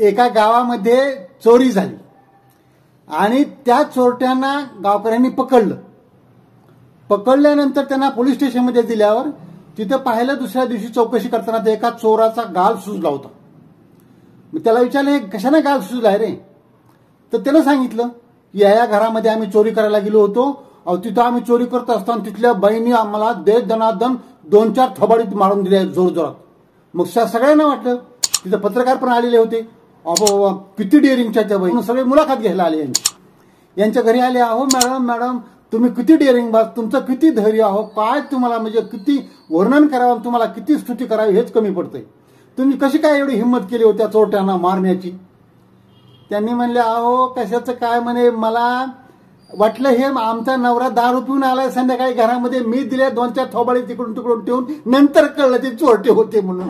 एका गावामध्ये चोरी झाली आणि त्या चोरट्यांना गावकऱ्यांनी पकडल्यानंतर त्यांना पोलीस स्टेशनमध्ये दिल्यावर तिथं पाहिलं दुसऱ्या दिवशी चौकशी करताना ते एका चोराचा गाल सुजला होता. मग त्याला विचारलं, हे कशाने गाल सुजलाय रे? तर त्यानं सांगितलं की या घरामध्ये आम्ही चोरी करायला गेलो होतो, तिथं आम्ही चोरी करत असताना तिथल्या बाईंनी आम्हाला दनादन 2-4 थोबाडीत मारून दिले जोरजोरात. मग सगळ्यांना वाटलं, तिथं पत्रकार पण आलेले होते, अहो किती डेअरिंगच्या त्या बाई, सगळे मुलाखत घ्यायला आले. यांच्या घरी आले, अहो मॅडम तुम्ही किती डेअरिंग बाज, तुमचं किती धैर्य, अहो काय तुम्हाला म्हणजे किती वर्णन करावं, तुम्हाला किती स्तुती करावी हेच कमी पडतंय, तुम्ही कशी काय एवढी हिंमत केली होत्या चोरट्यांना मारण्याची? त्यांनी म्हणले, अहो कशाचं काय म्हणे, मला वाटलं हे आमचा नवरा दारू पिऊन आलाय संध्याकाळी घरामध्ये, मी दिल्या 2-4 थोबाडी तिकडून ठेवून नंतर कळलं ते चोरटे होते म्हणून.